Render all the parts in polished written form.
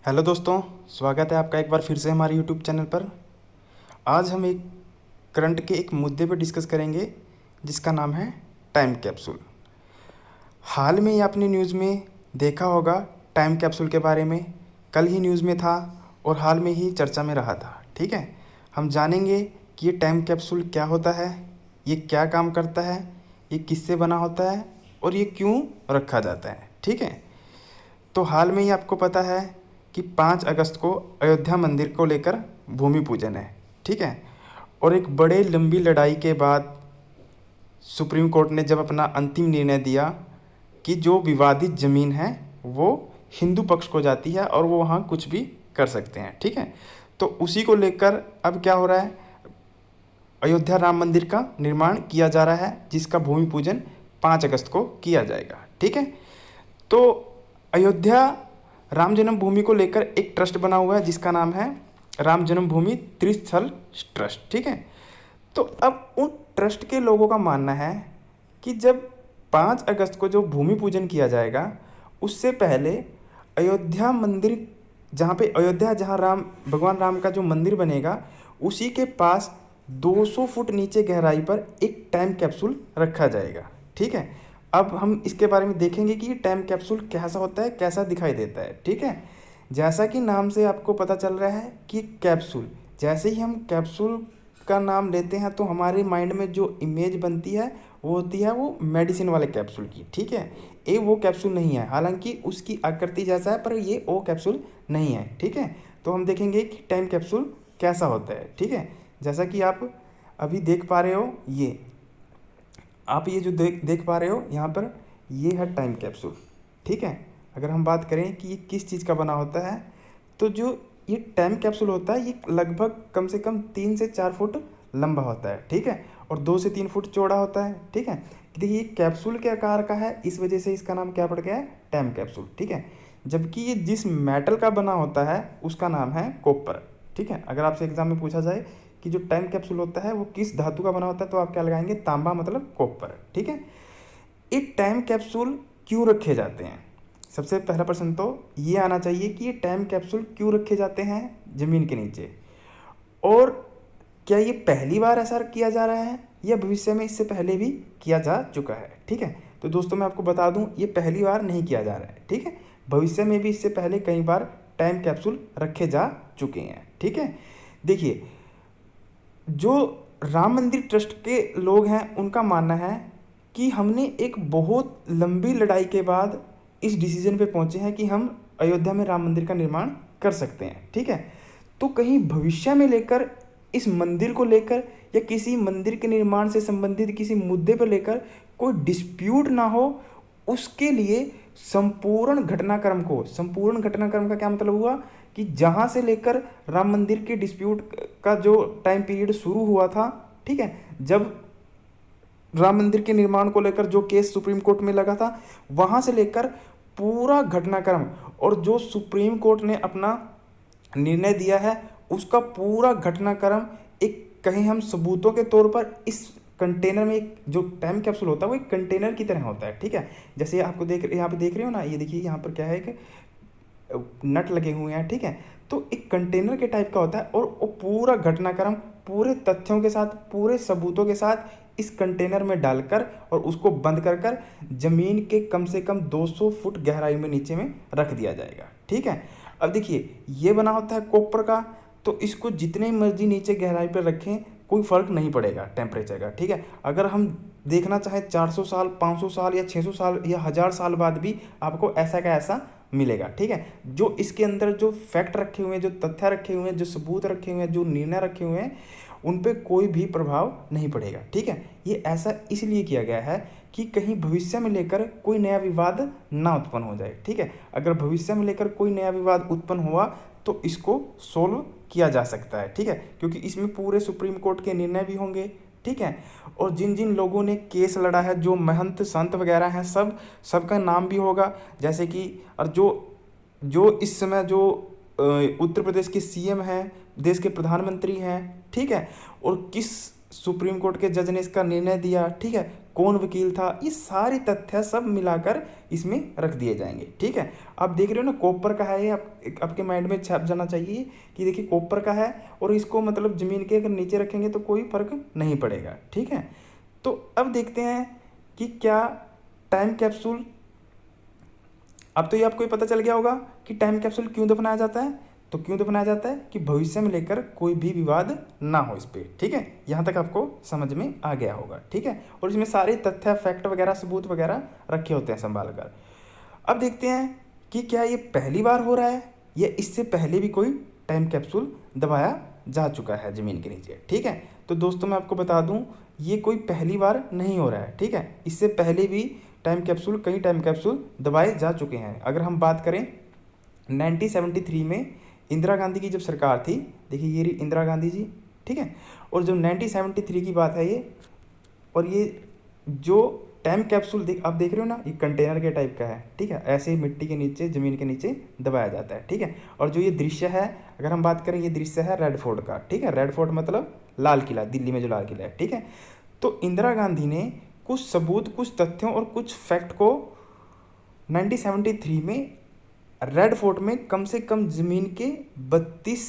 Hello दोस्तों, स्वागत है आपका एक बार फिर से हमारे यूट्यूब चैनल पर। आज हम एक करंट के एक मुद्दे पर डिस्कस करेंगे जिसका नाम है टाइम कैप्सूल। हाल में ही आपने न्यूज़ में देखा होगा टाइम कैप्सूल के बारे में। कल ही न्यूज़ में था और हाल में ही चर्चा में रहा था। ठीक है, हम जानेंगे कि ये टाइम कैप्सूल क्या होता है, ये क्या काम करता है, ये किससे बना होता है और ये क्यों रखा जाता है। ठीक है, तो हाल में ही आपको पता है कि 5 अगस्त को अयोध्या मंदिर को लेकर भूमि पूजन है। ठीक है, और एक बड़े लंबी लड़ाई के बाद सुप्रीम कोर्ट ने जब अपना अंतिम निर्णय दिया कि जो विवादित ज़मीन है वो हिंदू पक्ष को जाती है और वो वहाँ कुछ भी कर सकते हैं। ठीक है, तो उसी को लेकर अब क्या हो रहा है, अयोध्या राम मंदिर का निर्माण किया जा रहा है जिसका भूमि पूजन 5 अगस्त को किया जाएगा। ठीक है, तो अयोध्या राम जन्मभूमि को लेकर एक ट्रस्ट बना हुआ है जिसका नाम है राम जन्मभूमि त्रिस्थल ट्रस्ट। ठीक है, तो अब उन ट्रस्ट के लोगों का मानना है कि जब 5 अगस्त को जो भूमि पूजन किया जाएगा उससे पहले अयोध्या मंदिर, जहाँ पे अयोध्या, जहाँ राम भगवान राम का जो मंदिर बनेगा उसी के पास 200 फुट नीचे गहराई पर एक टाइम कैप्सूल रखा जाएगा। ठीक है, अब हम इसके बारे में देखेंगे कि ये टाइम कैप्सूल कैसा होता है, कैसा दिखाई देता है। ठीक है, जैसा कि नाम से आपको पता चल रहा है कि कैप्सूल, जैसे ही हम कैप्सूल का नाम लेते हैं तो हमारे माइंड में जो इमेज बनती है वो होती है वो मेडिसिन वाले कैप्सूल की। ठीक है, ये वो कैप्सूल नहीं है, हालांकि उसकी आकृति जैसा है पर ये वो कैप्सूल नहीं है। ठीक है, तो हम देखेंगे कि टाइम कैप्सूल कैसा होता है। ठीक है, जैसा कि आप अभी देख पा रहे हो, ये आप ये जो देख पा रहे हो यहाँ पर, ये है टाइम कैप्सूल। ठीक है, अगर हम बात करें कि ये किस चीज़ का बना होता है, तो जो ये टाइम कैप्सूल होता है ये लगभग कम से कम 3 से 4 फुट लंबा होता है। ठीक है, और 2 से 3 फुट चौड़ा होता है। ठीक है, देखिए ये कैप्सूल के आकार का है, इस वजह से इसका नाम क्या पड़ गया है, टाइम कैप्सूल। ठीक है, जबकि ये जिस मेटल का बना होता है उसका नाम है कॉपर। ठीक है, अगर आपसे एग्जाम में पूछा जाए कि जो टाइम कैप्सूल होता है वो किस धातु का बना होता है तो आप क्या लगाएंगे, तांबा मतलब कॉपर। ठीक है, ये टाइम कैप्सूल क्यों रखे जाते हैं, सबसे पहला प्रश्न तो ये आना चाहिए कि ये टाइम कैप्सूल क्यों रखे जाते हैं ज़मीन के नीचे, और क्या ये पहली बार ऐसा किया जा रहा है या भविष्य में इससे पहले भी किया जा चुका है। ठीक है, तो दोस्तों मैं आपको बता दूं ये पहली बार नहीं किया जा रहा है। ठीक है, भविष्य में भी इससे पहले कई बार टाइम कैप्सूल रखे जा चुके हैं। ठीक है, देखिए जो राम मंदिर ट्रस्ट के लोग हैं उनका मानना है कि हमने एक बहुत लंबी लड़ाई के बाद इस डिसीजन पे पहुंचे हैं कि हम अयोध्या में राम मंदिर का निर्माण कर सकते हैं। ठीक है, तो कहीं भविष्य में लेकर इस मंदिर को लेकर या किसी मंदिर के निर्माण से संबंधित किसी मुद्दे पर लेकर कोई डिस्प्यूट ना हो, उसके लिए संपूर्ण घटनाक्रम का क्या मतलब हुआ कि जहाँ से लेकर राम मंदिर के डिस्प्यूट का जो टाइम पीरियड शुरू हुआ था, ठीक है, जब राम मंदिर के निर्माण को लेकर जो केस सुप्रीम कोर्ट में लगा था, वहाँ से लेकर पूरा घटनाक्रम और जो सुप्रीम कोर्ट ने अपना निर्णय दिया है उसका पूरा घटनाक्रम एक कहीं हम सबूतों के तौर पर इस कंटेनर में, एक जो टाइम कैप्सूल होता है वो एक कंटेनर की तरह होता है। ठीक है, जैसे आपको यहाँ पे देख रहे हो ना, ये देखिए यहाँ पर क्या है कि नट लगे हुए हैं। ठीक है, तो एक कंटेनर के टाइप का होता है और वो पूरा घटनाक्रम पूरे तथ्यों के साथ, पूरे सबूतों के साथ इस कंटेनर में डालकर और उसको बंद कर कर ज़मीन के कम से कम 200 फुट गहराई में नीचे में रख दिया जाएगा। ठीक है, अब देखिए ये बना होता है कॉपर का, तो इसको जितने मर्जी नीचे गहराई पर रखें कोई फ़र्क नहीं पड़ेगा टेम्परेचर का। ठीक है, अगर हम देखना चाहें 400 साल, 500 साल या 600 साल या 1000 साल बाद भी आपको ऐसा का ऐसा मिलेगा। ठीक है, जो इसके अंदर जो फैक्ट रखे हुए हैं, जो तथ्य रखे हुए हैं, जो सबूत रखे हुए हैं, जो निर्णय रखे हुए हैं, उन पे कोई भी प्रभाव नहीं पड़ेगा। ठीक है, ये ऐसा इसलिए किया गया है कि कहीं भविष्य में लेकर कोई नया विवाद ना उत्पन्न हो जाए। ठीक है, अगर भविष्य में लेकर कोई नया विवाद उत्पन्न हुआ तो इसको सोल्व किया जा सकता है। ठीक है, क्योंकि इसमें पूरे सुप्रीम कोर्ट के निर्णय भी होंगे। ठीक है, और जिन जिन लोगों ने केस लड़ा है, जो महंत संत वगैरह हैं, सबका नाम भी होगा, जैसे कि और जो जो इस समय जो उत्तर प्रदेश के सीएम हैं, देश के प्रधानमंत्री हैं। ठीक है, और किस सुप्रीम कोर्ट के जज ने इसका निर्णय दिया। ठीक है, कौन वकील था, ये सारे तथ्य सब मिलाकर इसमें रख दिए जाएंगे। ठीक है, आप देख रहे हो ना कॉपर का है ये, आपके माइंड में छप जाना चाहिए कि देखिए कॉपर का है और इसको मतलब ज़मीन के अगर नीचे रखेंगे तो कोई फर्क नहीं पड़ेगा। ठीक है, तो अब देखते हैं कि क्या टाइम कैप्सूल, अब तो ये आपको पता चल गया होगा कि टाइम कैप्सूल क्यों दफनाया जाता है। तो क्यों दफनाया जाता है कि भविष्य में लेकर कोई भी विवाद ना हो इस पर। ठीक है, यहाँ तक आपको समझ में आ गया होगा। ठीक है, और इसमें सारे तथ्य फैक्ट वगैरह सबूत वगैरह रखे होते हैं संभाल कर। अब देखते हैं कि क्या ये पहली बार हो रहा है या इससे पहले भी कोई टाइम कैप्सूल दबाया जा चुका है ज़मीन के नीचे। ठीक है, तो दोस्तों मैं आपको बता दूं ये कोई पहली बार नहीं हो रहा है। ठीक है, इससे पहले भी कई टाइम कैप्सूल दबाए जा चुके हैं। अगर हम बात करें 1973 में इंदिरा गांधी की जब सरकार थी, देखिए ये रही इंदिरा गांधी जी। ठीक है, और जब 1973 की बात है ये, और ये जो टाइम कैप्सूल आप देख रहे हो ना, ये कंटेनर के टाइप का है। ठीक है, ऐसे ही मिट्टी के नीचे ज़मीन के नीचे दबाया जाता है। ठीक है, और जो ये दृश्य है, अगर हम बात करें, ये दृश्य है रेड फोर्ट का। ठीक है, रेड फोर्ट मतलब लाल किला, दिल्ली में जो लाल किला है। ठीक है, तो इंदिरा गांधी ने कुछ सबूत, कुछ तथ्यों और कुछ फैक्ट को 1973 में रेड फोर्ट में कम से कम ज़मीन के 32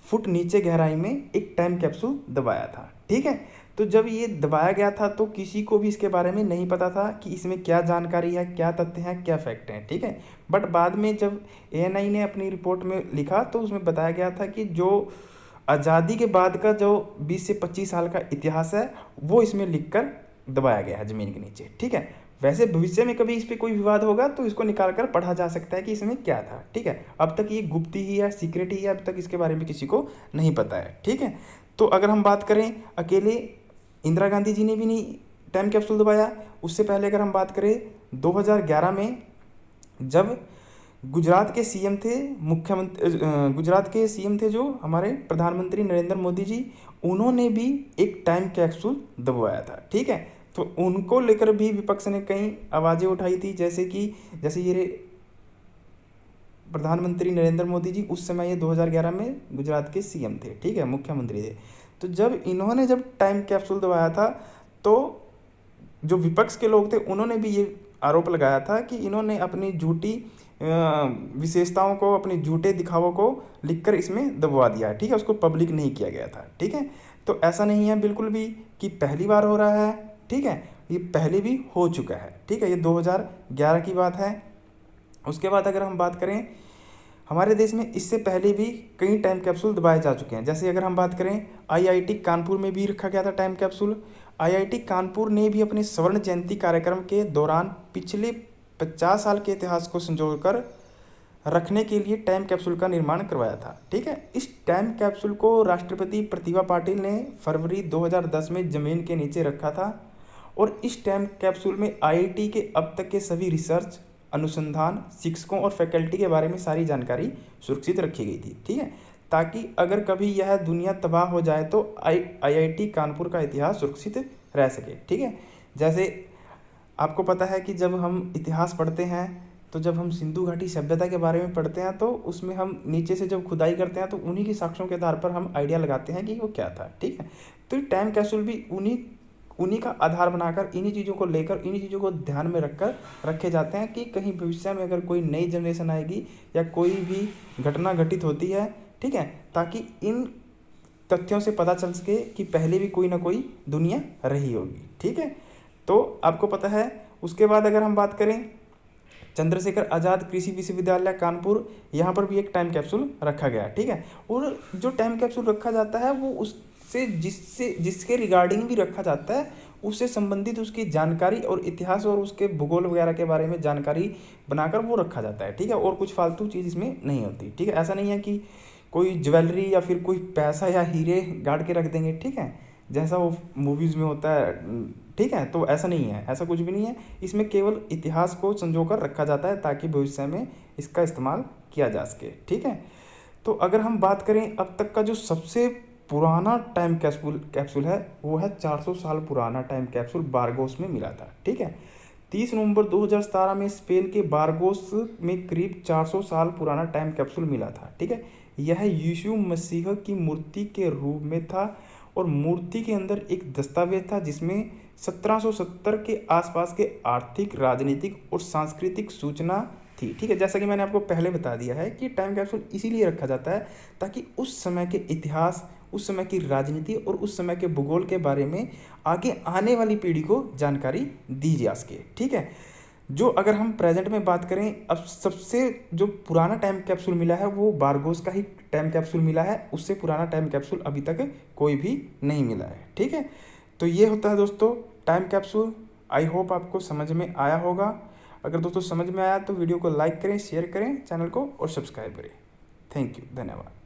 फुट नीचे गहराई में एक टाइम कैप्सूल दबाया था। ठीक है, तो जब ये दबाया गया था तो किसी को भी इसके बारे में नहीं पता था कि इसमें क्या जानकारी है, क्या तथ्य हैं, क्या फैक्ट हैं। ठीक है, बट बाद में जब ANI ने अपनी रिपोर्ट में लिखा तो उसमें बताया गया था कि जो आज़ादी के बाद का जो 20 से 25 साल का इतिहास है वो इसमें लिखकर दबाया गया है ज़मीन के नीचे। ठीक है, वैसे भविष्य में कभी इस पर कोई विवाद होगा तो इसको निकाल कर पढ़ा जा सकता है कि इसमें क्या था। ठीक है, अब तक ये गुप्त ही है, सीक्रेट ही है, अब तक इसके बारे में किसी को नहीं पता है। ठीक है, तो अगर हम बात करें, अकेले इंदिरा गांधी जी ने भी नहीं टाइम कैप्सूल दबाया। उससे पहले अगर हम बात करें 2011 में जब गुजरात के सीएम थे, गुजरात के सीएम थे जो हमारे प्रधानमंत्री नरेंद्र मोदी जी, उन्होंने भी एक टाइम कैप्सूल दबवाया था। ठीक है, तो उनको लेकर भी विपक्ष ने कई आवाज़ें उठाई थी, जैसे ये प्रधानमंत्री नरेंद्र मोदी जी उस समय ये 2011 में गुजरात के सीएम थे। ठीक है, मुख्यमंत्री थे। तो जब टाइम कैप्सूल दबाया था तो जो विपक्ष के लोग थे उन्होंने भी ये आरोप लगाया था कि इन्होंने अपनी झूठी विशेषताओं को, अपने झूठे दिखावों को लिखकर इसमें दबवा दिया। ठीक है, उसको पब्लिक नहीं किया गया था। ठीक है, तो ऐसा नहीं है बिल्कुल भी कि पहली बार हो रहा है। ठीक है, ये पहले भी हो चुका है। ठीक है, ये 2011 की बात है। उसके बाद अगर हम बात करें, हमारे देश में इससे पहले भी कई टाइम कैप्सूल दबाए जा चुके हैं। जैसे अगर हम बात करें, IIT कानपुर में भी रखा गया था टाइम कैप्सूल। IIT कानपुर ने भी अपने स्वर्ण जयंती कार्यक्रम के दौरान पिछले 50 साल के इतिहास को संजोकर रखने के लिए टाइम कैप्सूल का निर्माण करवाया था। ठीक है, इस टाइम कैप्सूल को राष्ट्रपति प्रतिभा पाटिल ने फरवरी 2010 में ज़मीन के नीचे रखा था। और इस टाइम कैप्सूल में IIT के अब तक के सभी रिसर्च, अनुसंधान, शिक्षकों और फैकल्टी के बारे में सारी जानकारी सुरक्षित रखी गई थी। ठीक है, ताकि अगर कभी यह दुनिया तबाह हो जाए तो IIT कानपुर का इतिहास सुरक्षित रह सके। ठीक है, जैसे आपको पता है कि जब हम इतिहास पढ़ते हैं तो जब हम सिंधु घाटी सभ्यता के बारे में पढ़ते हैं तो उसमें हम नीचे से जब खुदाई करते हैं तो उन्हीं की साक्ष्यों के आधार पर हम आइडिया लगाते हैं कि वो क्या था। ठीक है, तो टाइम कैप्सूल भी उन्हीं का आधार बनाकर, इन्हीं चीज़ों को लेकर, इन्हीं चीज़ों को ध्यान में रखकर रखे जाते हैं कि कहीं भविष्य में अगर कोई नई जनरेशन आएगी या कोई भी घटना घटित होती है, ठीक है, ताकि इन तथ्यों से पता चल सके कि पहले भी कोई ना कोई दुनिया रही होगी। ठीक है, तो आपको पता है। उसके बाद अगर हम बात करें, चंद्रशेखर आज़ाद कृषि विश्वविद्यालय कानपुर, यहाँ पर भी एक टाइम कैप्सूल रखा गया। ठीक है, और जो टाइम कैप्सूल रखा जाता है वो उससे जिसके रिगार्डिंग भी रखा जाता है, उससे संबंधित उसकी जानकारी और इतिहास और उसके भूगोल वगैरह के बारे में जानकारी बनाकर वो रखा जाता है। ठीक है, और कुछ फालतू चीज़ इसमें नहीं होती। ठीक है, ऐसा नहीं है कि कोई ज्वेलरी या फिर कोई पैसा या हीरे गाड़ के रख देंगे। ठीक है, जैसा वो मूवीज़ में होता है। ठीक है, तो ऐसा नहीं है, ऐसा कुछ भी नहीं है। इसमें केवल इतिहास को संजोकर रखा जाता है ताकि भविष्य में इसका इस्तेमाल किया जा सके। ठीक है, तो अगर हम बात करें अब तक का जो सबसे पुराना टाइम कैप्सूल है वो है 400 साल पुराना टाइम कैप्सूल बारगोस में मिला था। ठीक है, 30 नवंबर 2017 में स्पेन के बारगोस में करीब 400 साल पुराना टाइम कैप्सूल मिला था। ठीक है, यह यीशु मसीह की मूर्ति के रूप में था और मूर्ति के अंदर एक दस्तावेज था जिसमें 1770 के आसपास के आर्थिक, राजनीतिक और सांस्कृतिक सूचना थी। ठीक है, जैसा कि मैंने आपको पहले बता दिया है कि टाइम कैप्सूल इसीलिए रखा जाता है ताकि उस समय के इतिहास, उस समय की राजनीति और उस समय के भूगोल के बारे में आगे आने वाली पीढ़ी को जानकारी दी जा सके। ठीक है, जो अगर हम प्रेजेंट में बात करें, अब सबसे जो पुराना टाइम कैप्सूल मिला है वो बारगोस का ही टाइम कैप्सूल मिला है, उससे पुराना टाइम कैप्सूल अभी तक कोई भी नहीं मिला है। ठीक है, तो ये होता है दोस्तों टाइम कैप्सूल। आई होप आपको समझ में आया होगा। अगर दोस्तों समझ में आया तो वीडियो को लाइक करें, शेयर करें चैनल को और सब्सक्राइब करें। थैंक यू, धन्यवाद।